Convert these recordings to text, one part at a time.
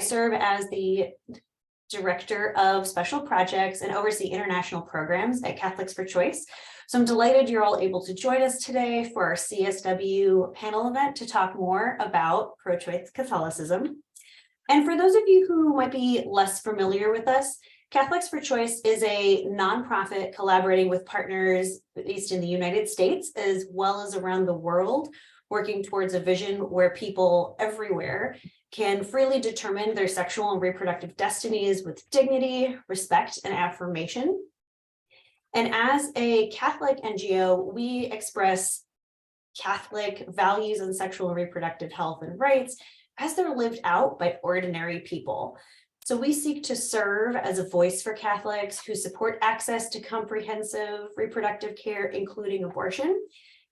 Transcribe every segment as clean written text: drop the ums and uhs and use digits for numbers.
serve as the Director of Special Projects and oversee international programs at Catholics for Choice. So I'm delighted you're all able to join us today for our CSW panel event to talk more about pro-choice Catholicism. And for those of you who might be less familiar with us, Catholics for Choice is a nonprofit collaborating with partners based in the United States as well as around the world, working towards a vision where people everywhere can freely determine their sexual and reproductive destinies with dignity, respect, and affirmation. And as a Catholic NGO, we express Catholic values on sexual and reproductive health and rights as they're lived out by ordinary people. So we seek to serve as a voice for Catholics who support access to comprehensive reproductive care, including abortion.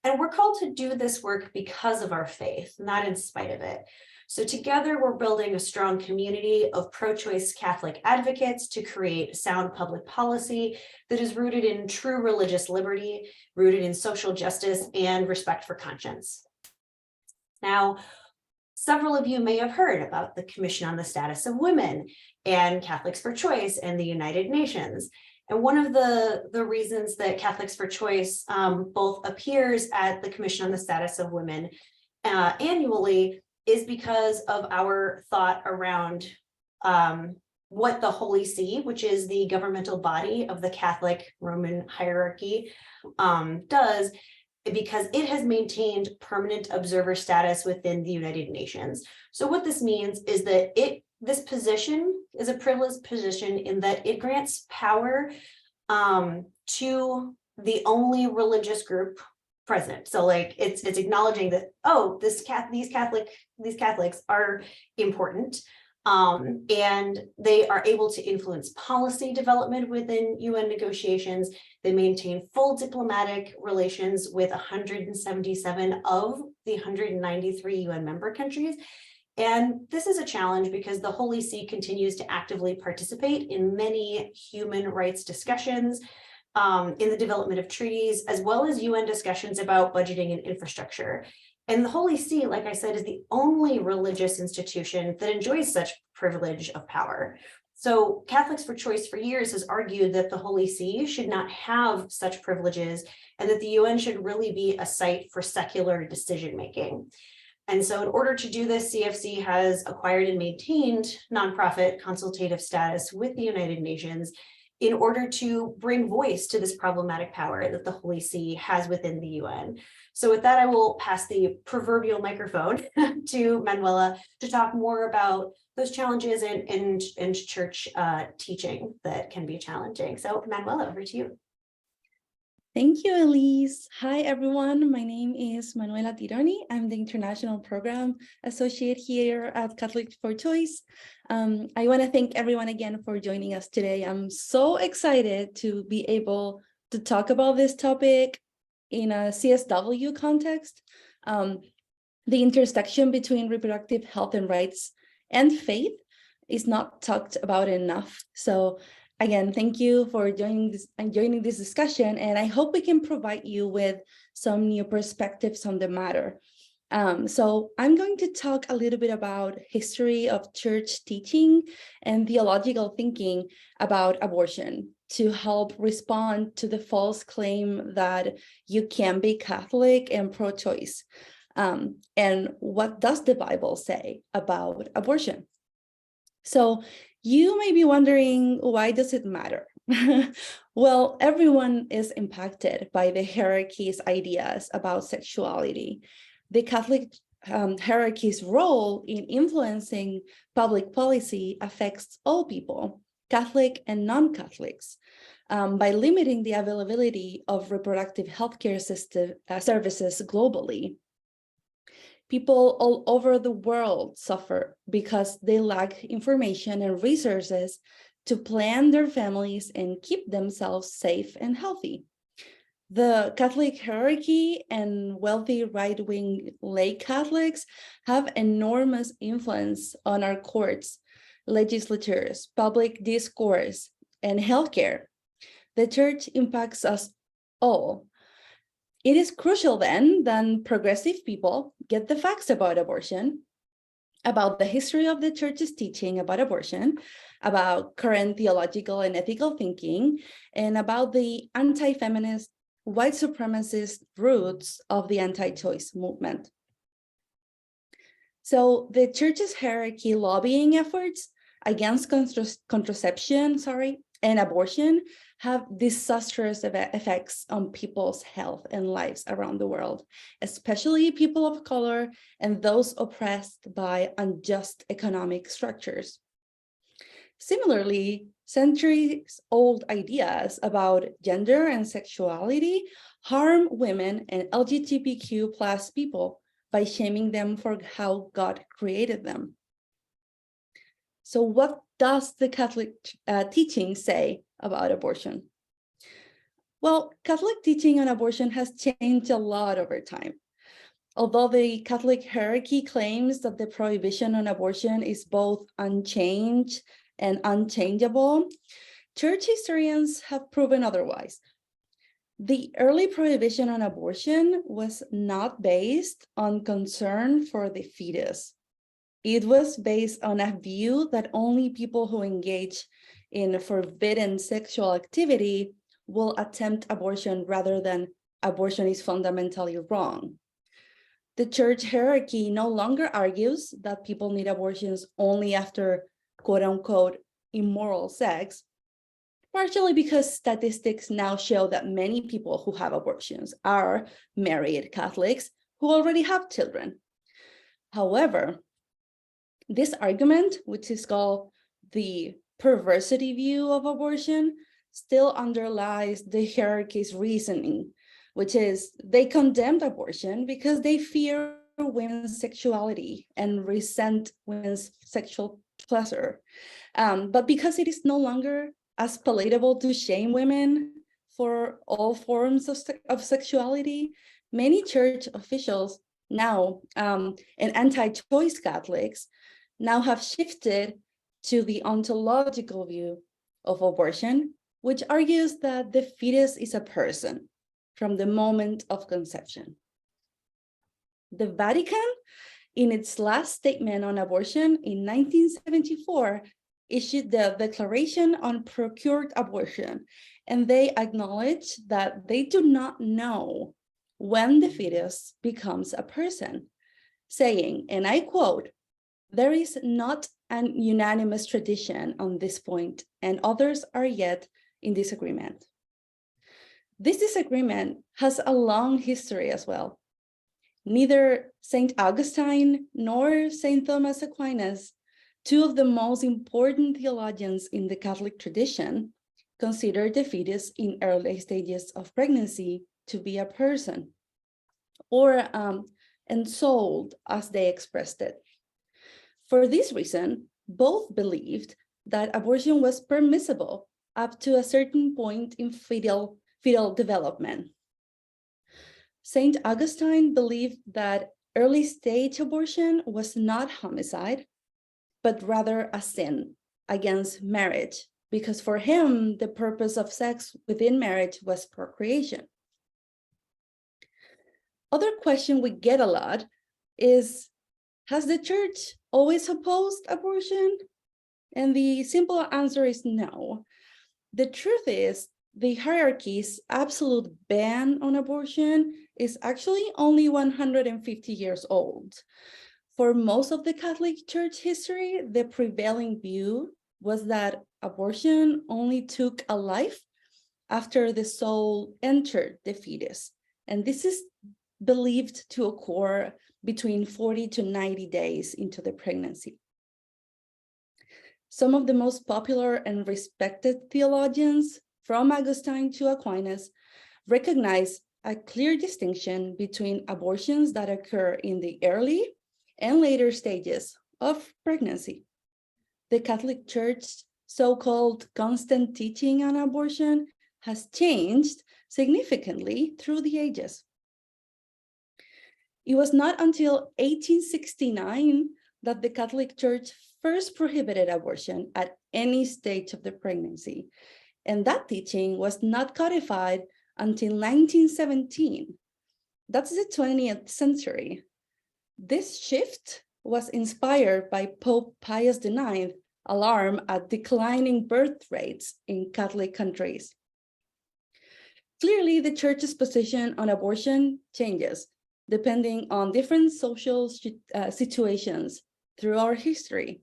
And we're called to do this work because of our faith, not in spite of it. So together, we're building a strong community of pro-choice Catholic advocates to create sound public policy that is rooted in true religious liberty, rooted in social justice, and respect for conscience. Now, several of you may have heard about the Commission on the Status of Women and Catholics for Choice and the United Nations. And one of the reasons that Catholics for Choice both appears at the Commission on the Status of Women annually is because of our thought around what the Holy See, which is the governmental body of the Catholic Roman hierarchy, does, because it has maintained permanent observer status within the United Nations. So what this means is that this position is a privileged position in that it grants power to the only religious group present. So like it's acknowledging that, oh, these Catholics are important, and they are able to influence policy development within UN negotiations. They maintain full diplomatic relations with 177 of the 193 UN member countries. And this is a challenge because the Holy See continues to actively participate in many human rights discussions, in the development of treaties, as well as UN discussions about budgeting and infrastructure. And the Holy See, like I said, is the only religious institution that enjoys such privilege of power. So Catholics for Choice for years has argued that the Holy See should not have such privileges and that the UN should really be a site for secular decision-making. And so in order to do this, CFC has acquired and maintained nonprofit consultative status with the United Nations in order to bring voice to this problematic power that the Holy See has within the UN. So with that, I will pass the proverbial microphone to Manuela to talk more about those challenges and church teaching that can be challenging. So Manuela, over to you. Thank you, Elise. Hi, everyone. My name is Manuela Tironi. I'm the International Program Associate here at Catholic for Choice. I want to thank everyone again for joining us today. I'm so excited to be able to talk about this topic in a CSW context. The intersection between reproductive health and rights and faith is not talked about enough. So again, thank you for joining this discussion, and I hope we can provide you with some new perspectives on the matter. So I'm going to talk a little bit about history of church teaching and theological thinking about abortion to help respond to the false claim that you can be Catholic and pro-choice. And what does the Bible say about abortion? So you may be wondering, why does it matter? Well, everyone is impacted by the hierarchy's ideas about sexuality. The Catholic hierarchy's role in influencing public policy affects all people, Catholic and non-Catholics, by limiting the availability of reproductive healthcare services globally. People all over the world suffer because they lack information and resources to plan their families and keep themselves safe and healthy. The Catholic hierarchy and wealthy right-wing lay Catholics have enormous influence on our courts, legislatures, public discourse, and healthcare. The church impacts us all. It is crucial then that progressive people get the facts about abortion, about the history of the church's teaching about abortion, about current theological and ethical thinking, and about the anti-feminist, white supremacist roots of the anti-choice movement. So the church's hierarchy lobbying efforts against contraception, and abortion have disastrous effects on people's health and lives around the world, especially people of color and those oppressed by unjust economic structures. Similarly, centuries-old ideas about gender and sexuality harm women and LGBTQ+ people by shaming them for how God created them. So what does the Catholic teaching say about abortion? Well, Catholic teaching on abortion has changed a lot over time. Although the Catholic hierarchy claims that the prohibition on abortion is both unchanged and unchangeable, church historians have proven otherwise. The early prohibition on abortion was not based on concern for the fetus. It was based on a view that only people who engage in forbidden sexual activity will attempt abortion rather than abortion is fundamentally wrong. The church hierarchy no longer argues that people need abortions only after quote unquote immoral sex, partially because statistics now show that many people who have abortions are married Catholics who already have children. However, this argument, which is called the perversity view of abortion, still underlies the hierarchy's reasoning, which is they condemned abortion because they fear women's sexuality and resent women's sexual pleasure. But because it is no longer as palatable to shame women for all forms of sexuality, many church officials now and anti-choice Catholics now have shifted to the ontological view of abortion, which argues that the fetus is a person from the moment of conception. The Vatican, in its last statement on abortion in 1974, issued the Declaration on Procured Abortion, and they acknowledge that they do not know when the fetus becomes a person, saying, and I quote, "There is not an unanimous tradition on this point, and others are yet in disagreement." This disagreement has a long history as well. Neither St. Augustine nor St. Thomas Aquinas, two of the most important theologians in the Catholic tradition, considered the fetus in early stages of pregnancy to be a person, or ensouled, as they expressed it. For this reason, both believed that abortion was permissible up to a certain point in fetal development. St. Augustine believed that early stage abortion was not homicide, but rather a sin against marriage, because for him, the purpose of sex within marriage was procreation. Other question we get a lot is, has the church always opposed abortion? And the simple answer is no. The truth is, the hierarchy's absolute ban on abortion is actually only 150 years old. For most of the Catholic Church history, the prevailing view was that abortion only took a life after the soul entered the fetus. And this is believed to occur between 40 to 90 days into the pregnancy. Some of the most popular and respected theologians, from Augustine to Aquinas, recognize a clear distinction between abortions that occur in the early and later stages of pregnancy. The Catholic Church's so-called constant teaching on abortion has changed significantly through the ages. It was not until 1869 that the Catholic Church first prohibited abortion at any stage of the pregnancy, and that teaching was not codified until 1917. That's the 20th century. This shift was inspired by Pope Pius IX alarm at declining birth rates in Catholic countries. Clearly, the church's position on abortion changes depending on different social situations through our history.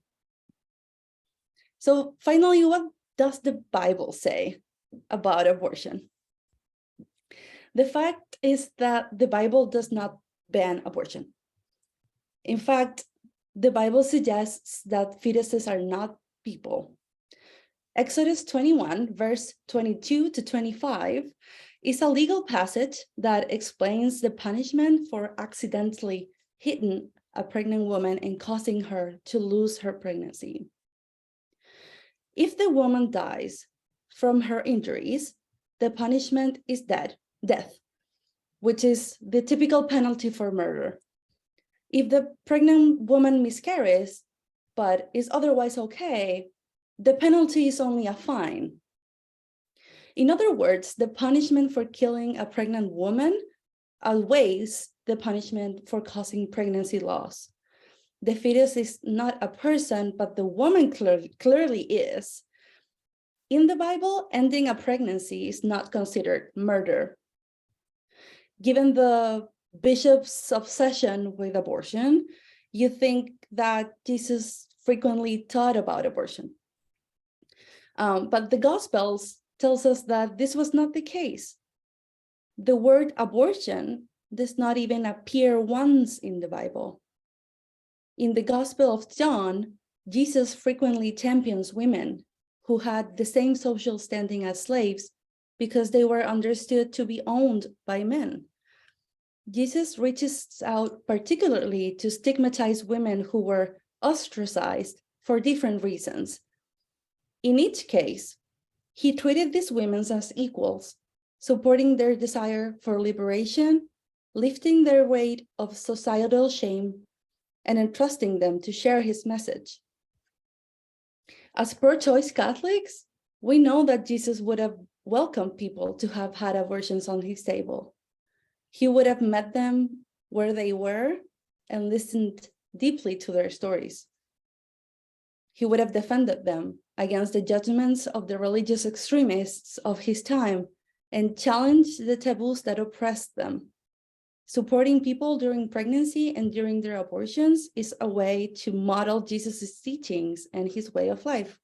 So finally, what does the Bible say about abortion? The fact is that the Bible does not ban abortion. In fact, the Bible suggests that fetuses are not people. Exodus 21, verse 22 to 25, is a legal passage that explains the punishment for accidentally hitting a pregnant woman and causing her to lose her pregnancy. If the woman dies from her injuries, the punishment is death, which is the typical penalty for murder. If the pregnant woman miscarries, but is otherwise okay, the penalty is only a fine. In other words, the punishment for killing a pregnant woman outweighs the punishment for causing pregnancy loss. The fetus is not a person, but the woman clearly is. In the Bible, ending a pregnancy is not considered murder. Given the bishop's obsession with abortion, you think that Jesus frequently taught about abortion. But the Gospels tells us that this was not the case. The word abortion does not even appear once in the Bible. In the Gospel of John, Jesus frequently champions women who had the same social standing as slaves because they were understood to be owned by men. Jesus reaches out particularly to stigmatize women who were ostracized for different reasons. In each case, he treated these women as equals, supporting their desire for liberation, lifting their weight of societal shame, and entrusting them to share his message. As pro-choice Catholics, we know that Jesus would have welcomed people to have had abortions on his table. He would have met them where they were and listened deeply to their stories. He would have defended them against the judgments of the religious extremists of his time and challenged the taboos that oppressed them. Supporting people during pregnancy and during their abortions is a way to model Jesus' teachings and his way of life.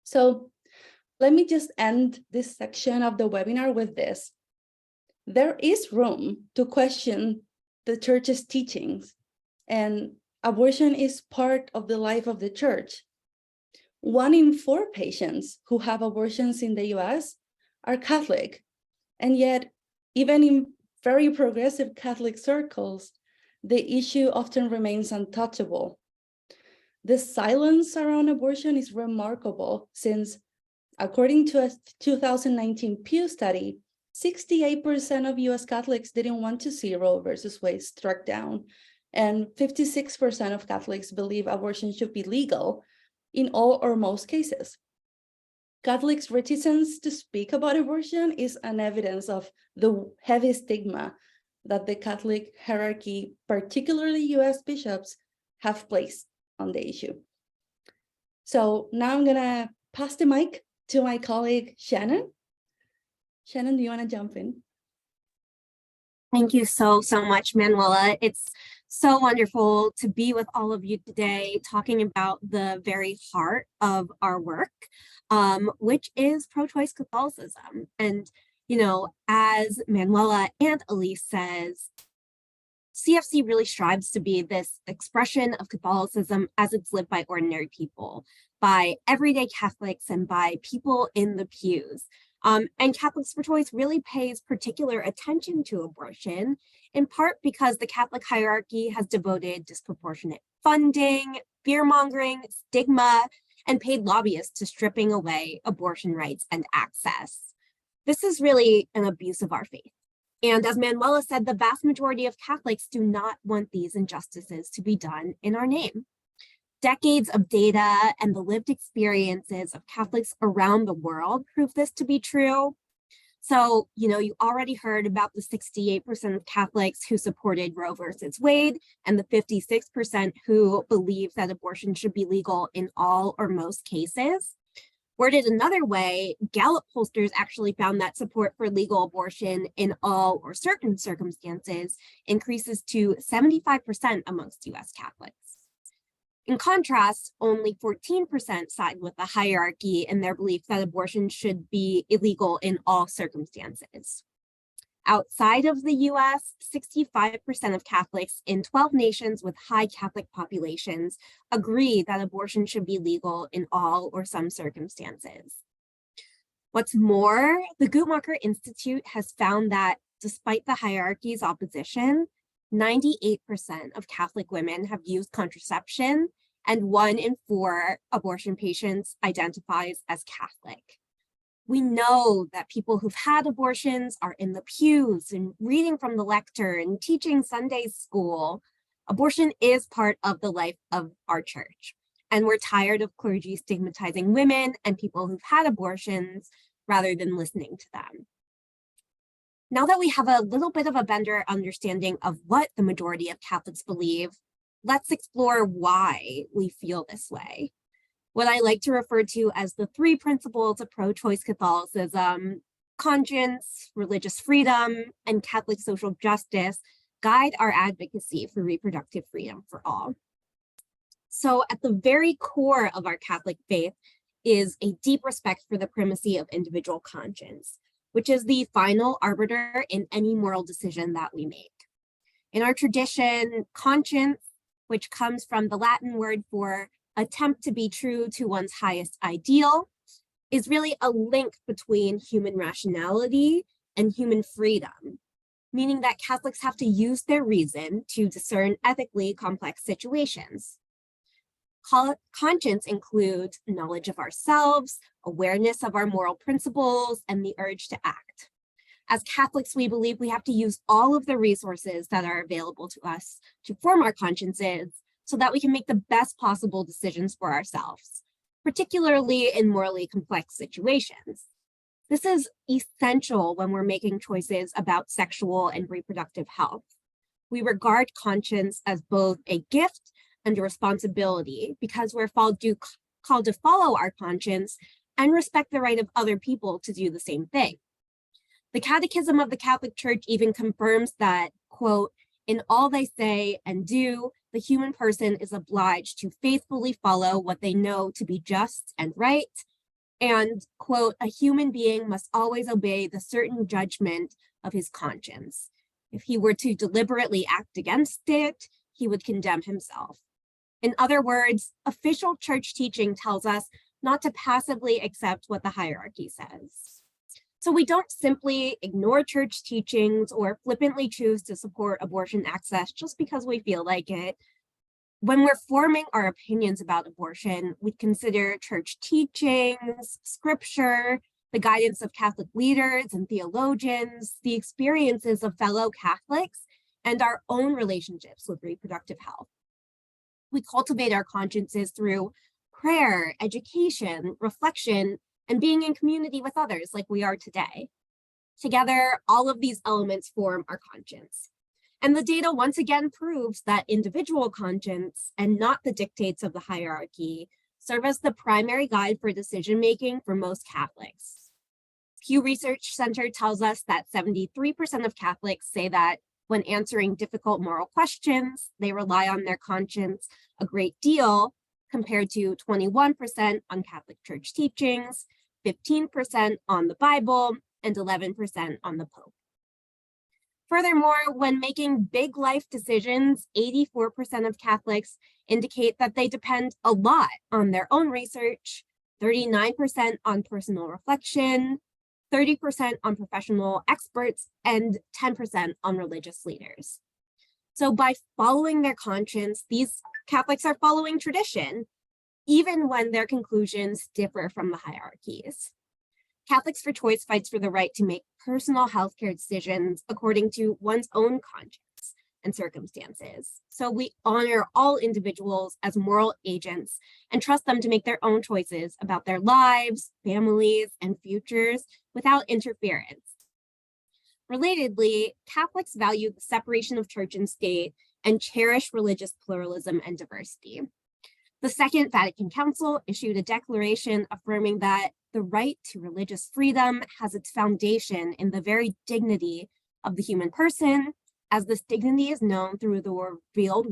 So let me just end this section of the webinar with this. There is room to question the church's teachings, and abortion is part of the life of the church. 1 in 4 patients who have abortions in the US are Catholic, and yet even in very progressive Catholic circles, the issue often remains untouchable. The silence around abortion is remarkable since, according to a 2019 Pew study, 68% of US Catholics didn't want to see Roe versus Wade struck down, and 56% of Catholics believe abortion should be legal in all or most cases. Catholics' reticence to speak about abortion is an evidence of the heavy stigma that the Catholic hierarchy, particularly US bishops, have placed on the issue. So now I'm gonna pass the mic to my colleague, Shannon. Shannon, do you wanna jump in? Thank you so much, Manuela. It's so wonderful to be with all of you today, talking about the very heart of our work, which is pro-choice Catholicism. And, you know, as Manuela and Elise says, CFC really strives to be this expression of Catholicism as it's lived by ordinary people, by everyday Catholics, and by people in the pews. And Catholics for Choice really pays particular attention to abortion, in part because the Catholic hierarchy has devoted disproportionate funding, fear-mongering, stigma, and paid lobbyists to stripping away abortion rights and access. This is really an abuse of our faith. And as Manuela said, the vast majority of Catholics do not want these injustices to be done in our name. Decades of data and the lived experiences of Catholics around the world prove this to be true. So, you already heard about the 68% of Catholics who supported Roe versus Wade and the 56% who believe that abortion should be legal in all or most cases. Worded another way, Gallup pollsters actually found that support for legal abortion in all or certain circumstances increases to 75% amongst US Catholics. In contrast, only 14% side with the hierarchy in their belief that abortion should be illegal in all circumstances. Outside of the US, 65% of Catholics in 12 nations with high Catholic populations agree that abortion should be legal in all or some circumstances. What's more, the Guttmacher Institute has found that despite the hierarchy's opposition, 98% of Catholic women have used contraception, and 1 in 4 abortion patients identifies as Catholic. We know that people who've had abortions are in the pews and reading from the lectern and teaching Sunday school. Abortion is part of the life of our church, and we're tired of clergy stigmatizing women and people who've had abortions rather than listening to them. Now that we have a little bit of a better understanding of what the majority of Catholics believe, let's explore why we feel this way. What I like to refer to as the 3 principles of pro-choice Catholicism, conscience, religious freedom, and Catholic social justice guide our advocacy for reproductive freedom for all. So at the very core of our Catholic faith is a deep respect for the primacy of individual conscience, which is the final arbiter in any moral decision that we make. In our tradition, conscience, which comes from the Latin word for attempt to be true to one's highest ideal, is really a link between human rationality and human freedom, meaning that Catholics have to use their reason to discern ethically complex situations. Conscience includes knowledge of ourselves, awareness of our moral principles, and the urge to act. As Catholics, we believe we have to use all of the resources that are available to us to form our consciences so that we can make the best possible decisions for ourselves, particularly in morally complex situations. This is essential when we're making choices about sexual and reproductive health. We regard conscience as both a gift and a responsibility because we're called to follow our conscience and respect the right of other people to do the same thing. The Catechism of the Catholic Church even confirms that, quote, in all they say and do, the human person is obliged to faithfully follow what they know to be just and right, and, quote, a human being must always obey the certain judgment of his conscience. If he were to deliberately act against it, he would condemn himself. In other words, official church teaching tells us not to passively accept what the hierarchy says. So we don't simply ignore church teachings or flippantly choose to support abortion access just because we feel like it. When we're forming our opinions about abortion, we consider church teachings, scripture, the guidance of Catholic leaders and theologians, the experiences of fellow Catholics, and our own relationships with reproductive health. We cultivate our consciences through prayer, education, reflection, and being in community with others like we are today. Together, all of these elements form our conscience. And the data once again proves that individual conscience and not the dictates of the hierarchy serve as the primary guide for decision-making for most Catholics. Pew Research Center tells us that 73% of Catholics say that when answering difficult moral questions, they rely on their conscience a great deal, compared to 21% on Catholic Church teachings, 15% on the Bible, and 11% on the Pope. Furthermore, when making big life decisions, 84% of Catholics indicate that they depend a lot on their own research, 39% on personal reflection, 30% on professional experts, and 10% on religious leaders. So by following their conscience, these Catholics are following tradition, even when their conclusions differ from the hierarchies. Catholics for Choice fights for the right to make personal healthcare decisions according to one's own conscience and circumstances. So we honor all individuals as moral agents and trust them to make their own choices about their lives, families, and futures without interference. Relatedly, Catholics value the separation of church and state and cherish religious pluralism and diversity. The Second Vatican Council issued a declaration affirming that the right to religious freedom has its foundation in the very dignity of the human person, as this dignity is known through the revealed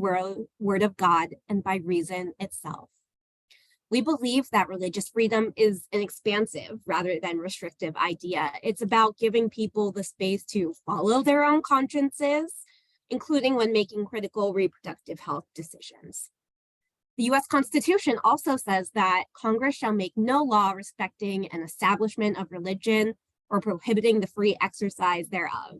word of God and by reason itself. We believe that religious freedom is an expansive rather than restrictive idea. It's about giving people the space to follow their own consciences, including when making critical reproductive health decisions. The US Constitution also says that Congress shall make no law respecting an establishment of religion or prohibiting the free exercise thereof.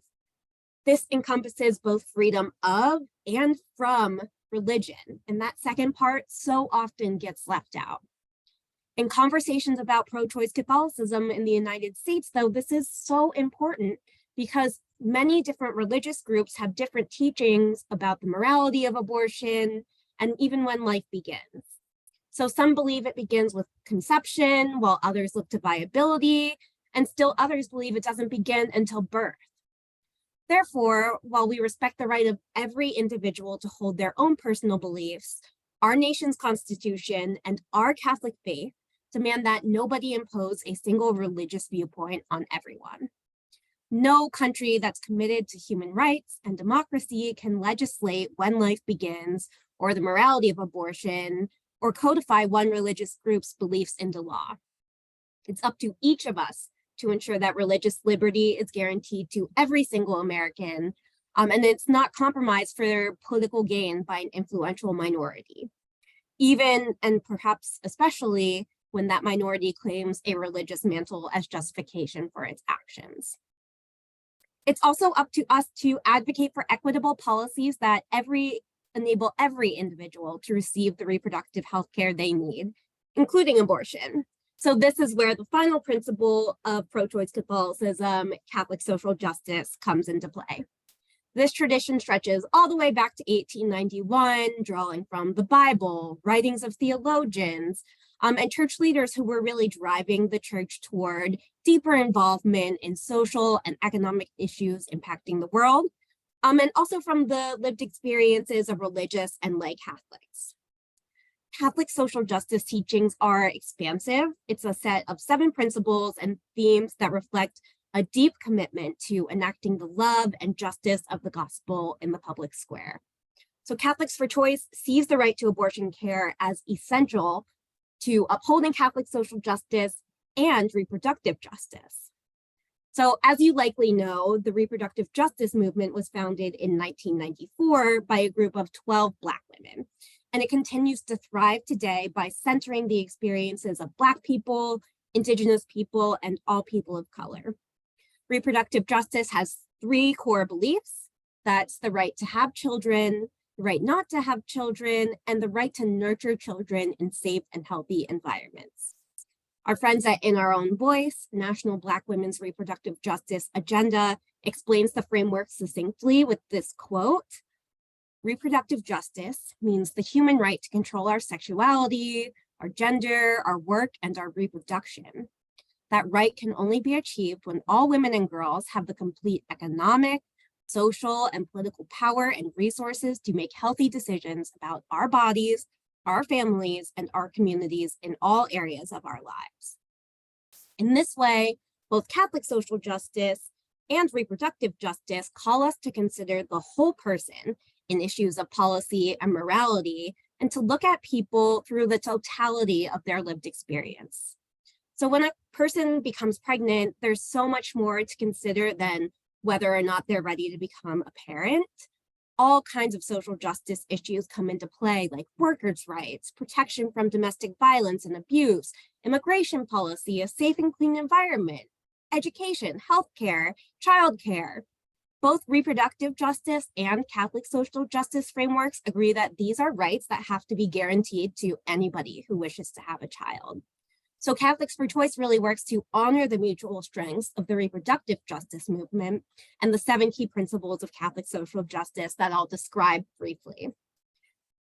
This encompasses both freedom of and from religion, and that second part so often gets left out. In conversations about pro-choice Catholicism in the United States, though, this is so important because many different religious groups have different teachings about the morality of abortion and even when life begins. So some believe it begins with conception, while others look to viability, and still others believe it doesn't begin until birth. Therefore, while we respect the right of every individual to hold their own personal beliefs, our nation's constitution and our Catholic faith demand that nobody impose a single religious viewpoint on everyone. No country that's committed to human rights and democracy can legislate when life begins or the morality of abortion or codify one religious group's beliefs into law. It's up to each of us to ensure that religious liberty is guaranteed to every single American, and it's not compromised for political gain by an influential minority, even and perhaps especially when that minority claims a religious mantle as justification for its actions. It's also up to us to advocate for equitable policies that enable every individual to receive the reproductive health care they need, including abortion. So this is where the final principle of pro-choice Catholicism, Catholic social justice, comes into play. This tradition stretches all the way back to 1891, drawing from the Bible, writings of theologians, and church leaders who were really driving the church toward deeper involvement in social and economic issues impacting the world, and also from the lived experiences of religious and lay Catholics. Catholic social justice teachings are expansive. It's a set of 7 principles and themes that reflect a deep commitment to enacting the love and justice of the gospel in the public square. So Catholics for Choice sees the right to abortion care as essential to upholding Catholic social justice and reproductive justice. So as you likely know, the reproductive justice movement was founded in 1994 by a group of 12 Black women. And it continues to thrive today by centering the experiences of Black people, Indigenous people, and all people of color. Reproductive justice has 3 core beliefs. That's the right to have children, the right not to have children, and the right to nurture children in safe and healthy environments. Our friends at In Our Own Voice, National Black Women's Reproductive Justice Agenda, explains the framework succinctly with this quote: "Reproductive justice means the human right to control our sexuality, our gender, our work, and our reproduction. That right can only be achieved when all women and girls have the complete economic, social, and political power and resources to make healthy decisions about our bodies, our families, and our communities in all areas of our lives." In this way, both Catholic social justice and reproductive justice call us to consider the whole person in issues of policy and morality, and to look at people through the totality of their lived experience. So when a person becomes pregnant, there's so much more to consider than whether or not they're ready to become a parent. All kinds of social justice issues come into play, like workers' rights, protection from domestic violence and abuse, immigration policy, a safe and clean environment, education, healthcare, childcare. Both reproductive justice and Catholic social justice frameworks agree that these are rights that have to be guaranteed to anybody who wishes to have a child. So Catholics for Choice really works to honor the mutual strengths of the reproductive justice movement and the 7 key principles of Catholic social justice that I'll describe briefly.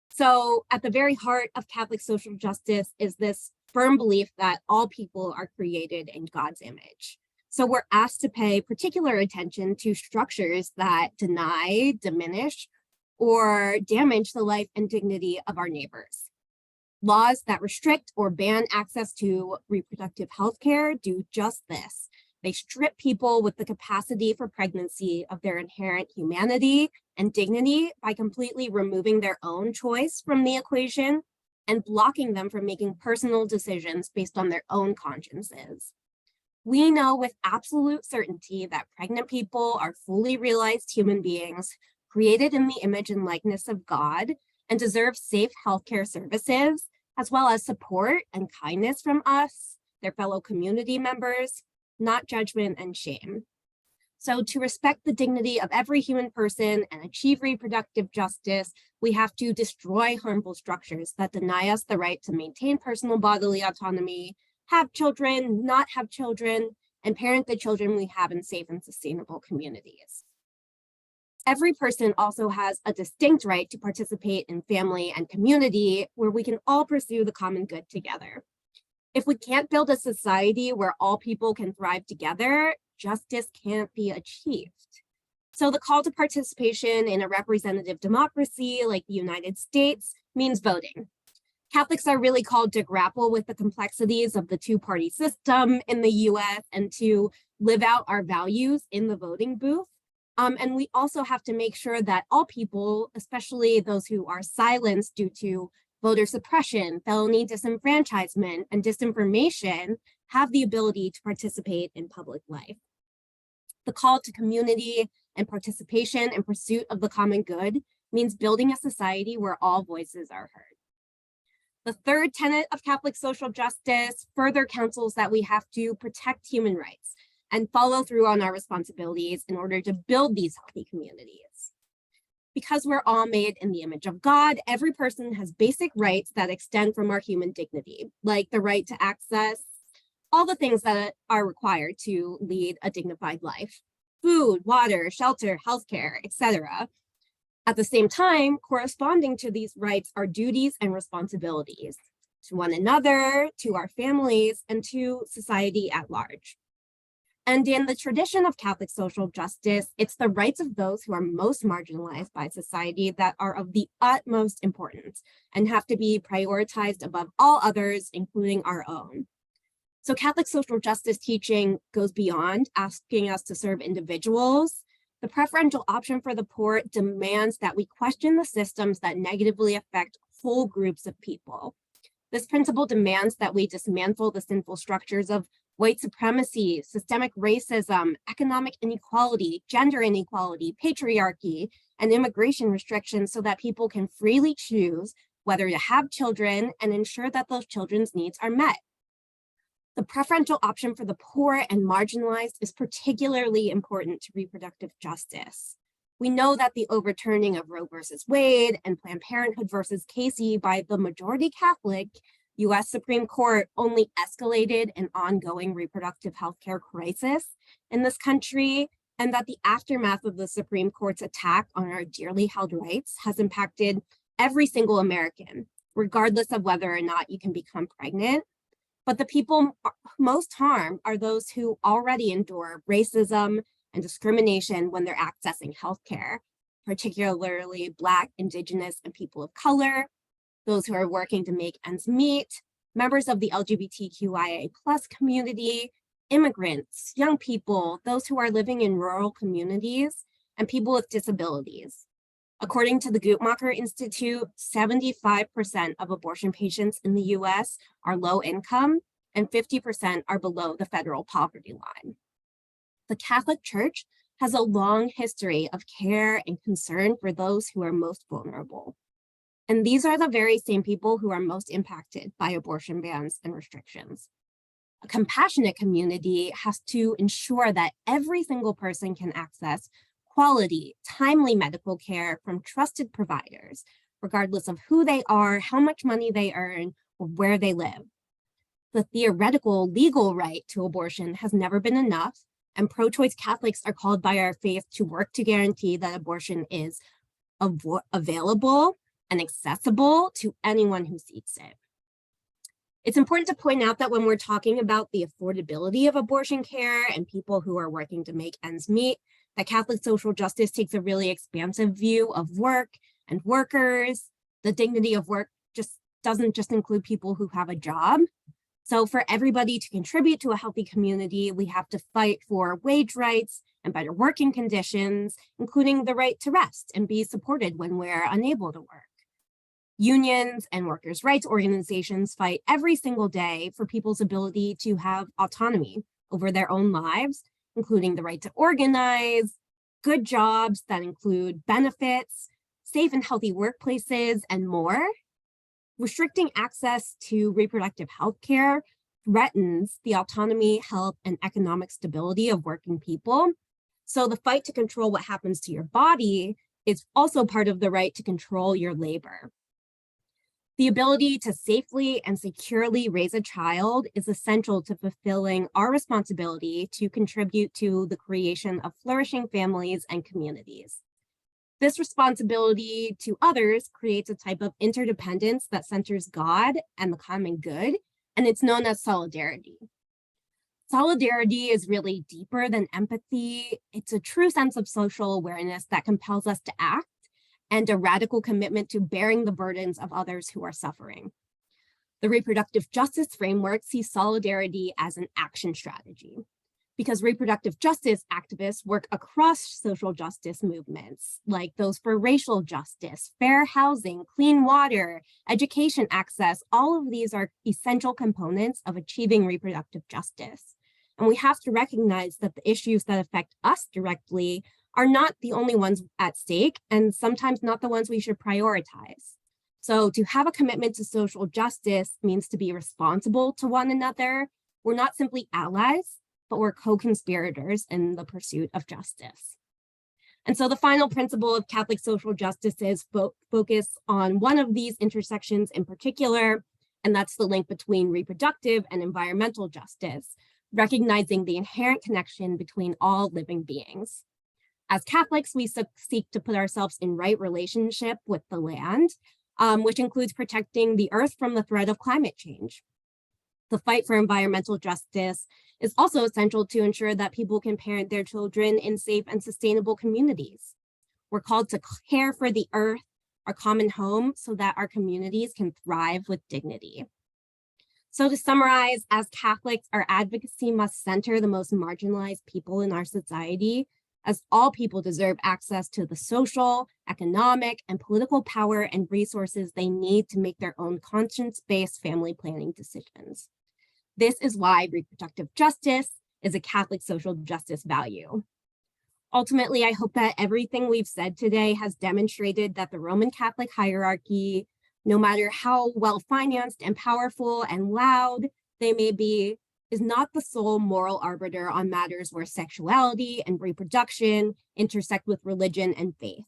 So at the very heart of Catholic social justice is this firm belief that all people are created in God's image. So we're asked to pay particular attention to structures that deny, diminish, or damage the life and dignity of our neighbors. Laws that restrict or ban access to reproductive health care do just this. They strip people with the capacity for pregnancy of their inherent humanity and dignity by completely removing their own choice from the equation and blocking them from making personal decisions based on their own consciences. We know with absolute certainty that pregnant people are fully realized human beings created in the image and likeness of God and deserve safe healthcare services, as well as support and kindness from us, their fellow community members, not judgment and shame. So to respect the dignity of every human person and achieve reproductive justice, we have to destroy harmful structures that deny us the right to maintain personal bodily autonomy, have children, not have children, and parent the children we have in safe and sustainable communities. Every person also has a distinct right to participate in family and community where we can all pursue the common good together. If we can't build a society where all people can thrive together, justice can't be achieved. So the call to participation in a representative democracy like the United States means voting. Catholics are really called to grapple with the complexities of the two-party system in the US and to live out our values in the voting booth. And we also have to make sure that all people, especially those who are silenced due to voter suppression, felony disenfranchisement, and disinformation, have the ability to participate in public life. The call to community and participation in pursuit of the common good means building a society where all voices are heard. The third tenet of Catholic social justice further counsels that we have to protect human rights and follow through on our responsibilities in order to build these healthy communities. Because we're all made in the image of God, every person has basic rights that extend from our human dignity, like the right to access all the things that are required to lead a dignified life: food, water, shelter, healthcare, etc. At the same time, corresponding to these rights are duties and responsibilities to one another, to our families, and to society at large. And in the tradition of Catholic social justice, it's the rights of those who are most marginalized by society that are of the utmost importance and have to be prioritized above all others, including our own. So Catholic social justice teaching goes beyond asking us to serve individuals. The preferential option for the poor demands that we question the systems that negatively affect whole groups of people. This principle demands that we dismantle the sinful structures of white supremacy, systemic racism, economic inequality, gender inequality, patriarchy, and immigration restrictions so that people can freely choose whether to have children and ensure that those children's needs are met. The preferential option for the poor and marginalized is particularly important to reproductive justice. We know that the overturning of Roe versus Wade and Planned Parenthood versus Casey by the majority Catholic US Supreme Court only escalated an ongoing reproductive health care crisis in this country, and that the aftermath of the Supreme Court's attack on our dearly held rights has impacted every single American, regardless of whether or not you can become pregnant. But the people most harmed are those who already endure racism and discrimination when they're accessing healthcare, particularly Black, Indigenous, and people of color, those who are working to make ends meet, members of the LGBTQIA+ community, immigrants, young people, those who are living in rural communities, and people with disabilities. According to the Guttmacher Institute, 75% of abortion patients in the US are low income and 50% are below the federal poverty line. The Catholic Church has a long history of care and concern for those who are most vulnerable. And these are the very same people who are most impacted by abortion bans and restrictions. A compassionate community has to ensure that every single person can access quality, timely medical care from trusted providers, regardless of who they are, how much money they earn, or where they live. The theoretical legal right to abortion has never been enough, and pro-choice Catholics are called by our faith to work to guarantee that abortion is available and accessible to anyone who seeks it. It's important to point out that when we're talking about the affordability of abortion care and people who are working to make ends meet, that Catholic social justice takes a really expansive view of work and workers. The dignity of work doesn't just include people who have a job. So for everybody to contribute to a healthy community, we have to fight for wage rights and better working conditions, including the right to rest and be supported when we're unable to work. Unions and workers' rights organizations fight every single day for people's ability to have autonomy over their own lives, including the right to organize, good jobs that include benefits, safe and healthy workplaces, and more. Restricting access to reproductive health care threatens the autonomy, health, and economic stability of working people. So the fight to control what happens to your body is also part of the right to control your labor. The ability to safely and securely raise a child is essential to fulfilling our responsibility to contribute to the creation of flourishing families and communities. This responsibility to others creates a type of interdependence that centers God and the common good, and it's known as solidarity. Solidarity is really deeper than empathy. It's a true sense of social awareness that compels us to act, and a radical commitment to bearing the burdens of others who are suffering. The reproductive justice framework sees solidarity as an action strategy, because reproductive justice activists work across social justice movements, like those for racial justice, fair housing, clean water, education access. All of these are essential components of achieving reproductive justice. And we have to recognize that the issues that affect us directly are not the only ones at stake, and sometimes not the ones we should prioritize. So to have a commitment to social justice means to be responsible to one another. We're not simply allies, but we're co-conspirators in the pursuit of justice. And so the final principle of Catholic social justice is focus on one of these intersections in particular, and that's the link between reproductive and environmental justice, recognizing the inherent connection between all living beings. As Catholics, we seek to put ourselves in right relationship with the land, which includes protecting the earth from the threat of climate change. The fight for environmental justice is also essential to ensure that people can parent their children in safe and sustainable communities. We're called to care for the earth, our common home, so that our communities can thrive with dignity. So to summarize, as Catholics, our advocacy must center the most marginalized people in our society, as all people deserve access to the social, economic, and political power and resources they need to make their own conscience-based family planning decisions. This is why reproductive justice is a Catholic social justice value. Ultimately, I hope that everything we've said today has demonstrated that the Roman Catholic hierarchy, no matter how well-financed and powerful and loud they may be, is not the sole moral arbiter on matters where sexuality and reproduction intersect with religion and faith.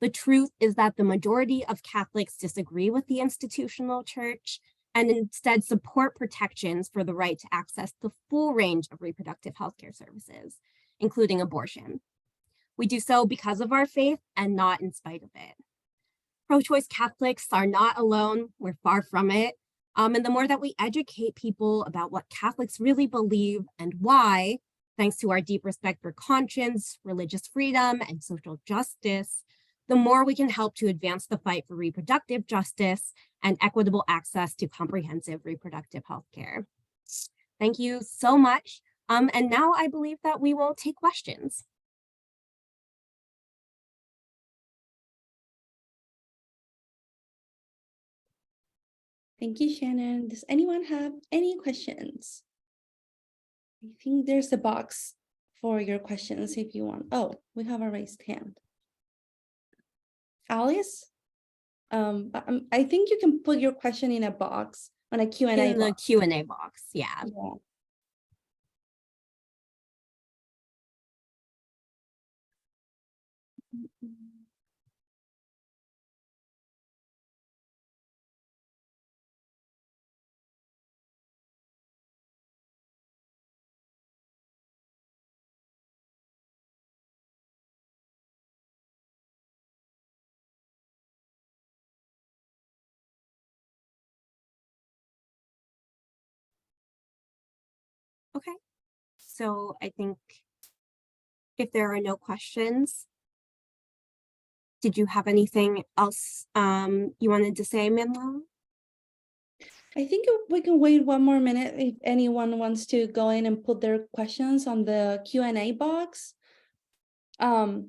The truth is that the majority of Catholics disagree with the institutional church and instead support protections for the right to access the full range of reproductive healthcare services, including abortion. We do so because of our faith and not in spite of it. Pro-choice Catholics are not alone, we're far from it. And the more that we educate people about what Catholics really believe and why, thanks to our deep respect for conscience, religious freedom, and social justice, the more we can help to advance the fight for reproductive justice and equitable access to comprehensive reproductive health care. Thank you so much. And now I believe that we will take questions. Thank you, Shannon. Does anyone have any questions? I think there's a box for your questions if you want. Oh, we have a raised hand. Alice? I think you can put your question in a box on a Q&A In the box. Q&A box, yeah. Okay, so I think if there are no questions, did you have anything else you wanted to say, Manuel? I think we can wait one more minute if anyone wants to go in and put their questions on the Q&A box. Oh,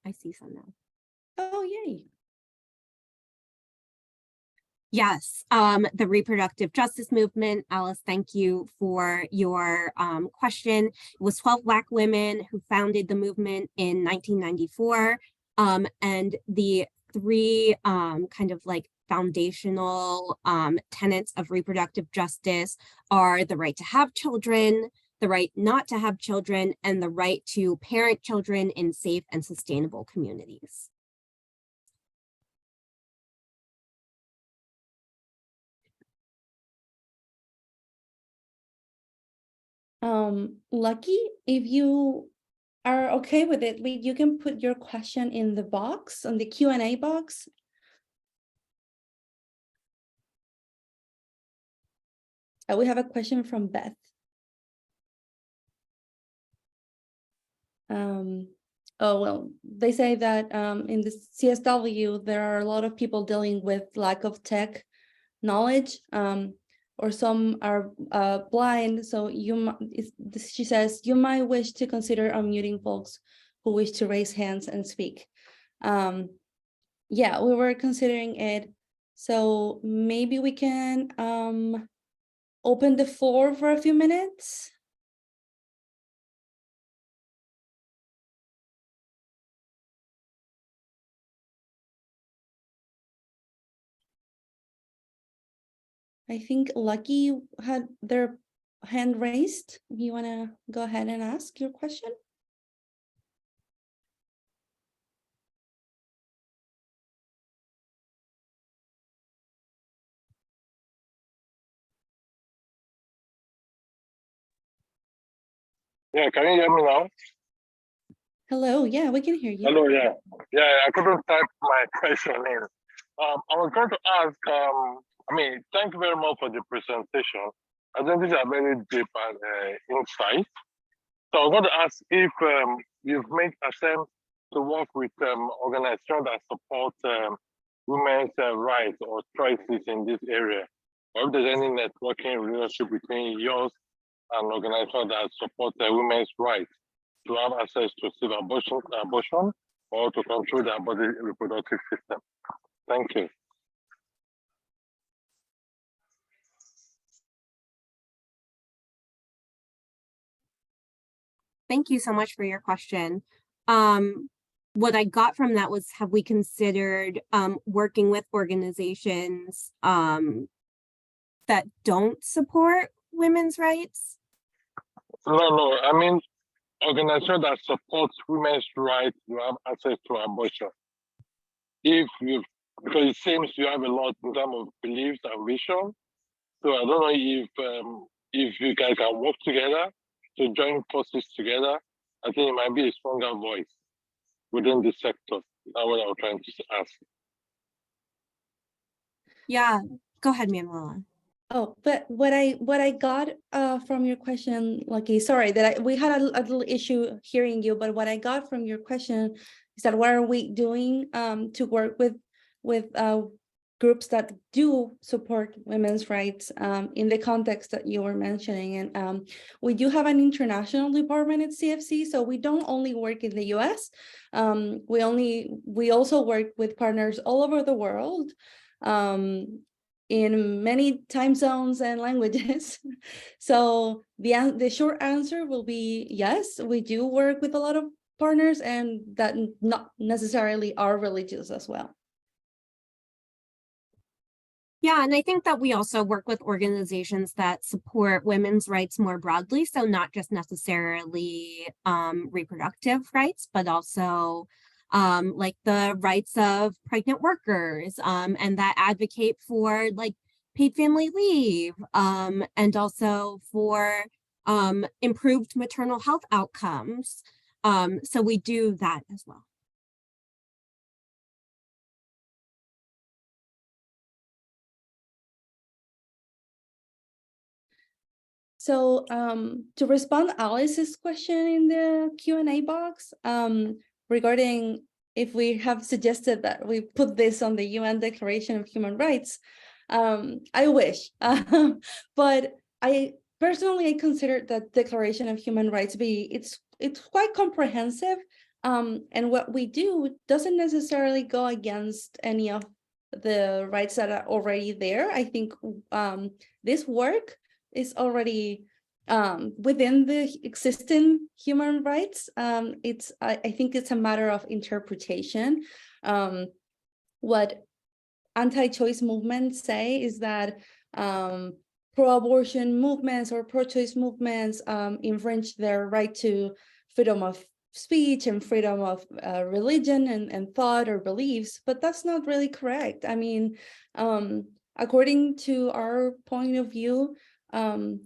I see some now. oh, yay. Yes, the reproductive justice movement. Alice, thank you for your question. It was 12 Black women who founded the movement in 1994. And the three kind of like foundational tenets of reproductive justice are the right to have children, the right not to have children, and the right to parent children in safe and sustainable communities. Lucky, if you are okay with it, you can put your question in the box, on the Q&A box. We have a question from Beth. Oh, well, they say that in the CSW, there are a lot of people dealing with lack of tech knowledge, or some are blind. So she says, you might wish to consider unmuting folks who wish to raise hands and speak. Yeah, we were considering it. So maybe we can open the floor for a few minutes. I think Lucky had their hand raised. You want to go ahead and ask your question? Yeah, can you hear me now? Hello, yeah, we can hear you. Hello, yeah. Yeah, I couldn't type my question in. I was going to ask, thank you very much for the presentation. I think these are very deep insight. So I was going to ask if you've made attempts to work with organizations that support women's rights or choices in this area, or if there's any networking relationship between yours and organizations that support women's rights to have access to safe abortion or to control their body reproductive system. Thank you. Thank you so much for your question. What I got from that was, have we considered working with organizations that don't support women's rights? No, I mean organization that supports women's rights to have access to abortion. Because it seems you have a lot in terms of beliefs and vision. So I don't know if you guys can work together to join forces together. I think it might be a stronger voice within the sector. That's what I was trying to ask. Yeah, go ahead, Manuela. Oh, but what I got from your question, Lucky, sorry that we had a little issue hearing you, but what I got from your question is that what are we doing to work with groups that do support women's rights in the context that you were mentioning. And we do have an international department at CFC, so we don't only work in the US. We also work with partners all over the world. In many time zones and languages. So the short answer will be yes, we do work with a lot of partners, and that not necessarily are religious as well. Yeah, and I think that we also work with organizations that support women's rights more broadly. So not just necessarily reproductive rights, but also like the rights of pregnant workers and that advocate for like paid family leave and also for improved maternal health outcomes. So we do that as well. So to respond to Alice's question in the Q&A box regarding if we have suggested that we put this on the UN Declaration of Human Rights, I wish, but I personally consider that Declaration of Human Rights it's quite comprehensive, and what we do doesn't necessarily go against any of the rights that are already there. I think this work is already within the existing human rights. I think it's a matter of interpretation. What anti-choice movements say is that pro-abortion movements or pro-choice movements infringe their right to freedom of speech and freedom of religion and thought or beliefs, but that's not really correct. I mean, according to our point of view,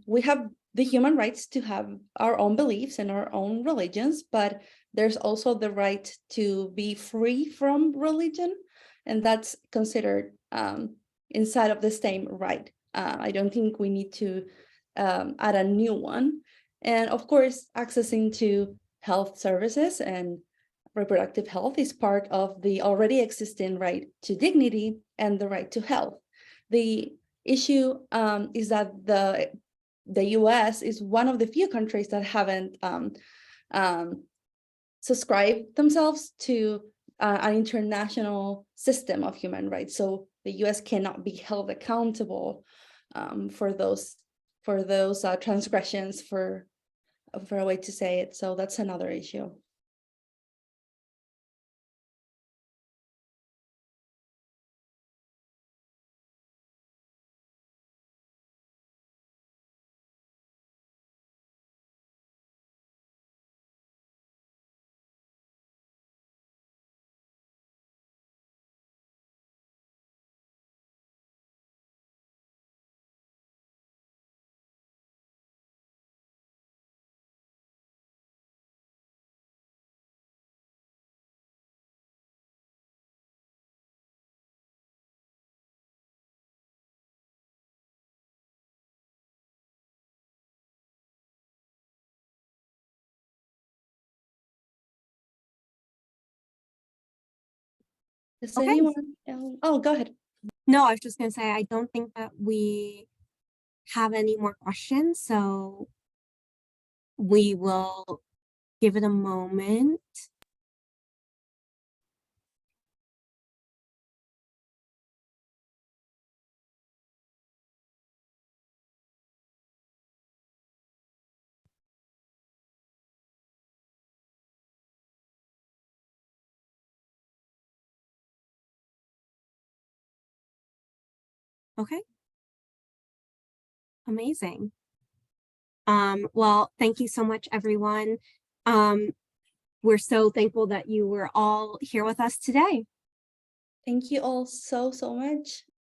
we have the human rights to have our own beliefs and our own religions, but there's also the right to be free from religion, and that's considered inside of the same right. I don't think we need to add a new one. And of course, accessing to health services and reproductive health is part of the already existing right to dignity and the right to health. The issue is that the US is one of the few countries that haven't subscribed themselves to an international system of human rights. So the US cannot be held accountable for those transgressions, for a way to say it. So that's another issue. Does Okay. anyone else? Oh, go ahead. No, I was just going to say, I don't think that we have any more questions, so we will give it a moment. Okay. Amazing. Well, thank you so much, everyone. We're so thankful that you were all here with us today. Thank you all so much.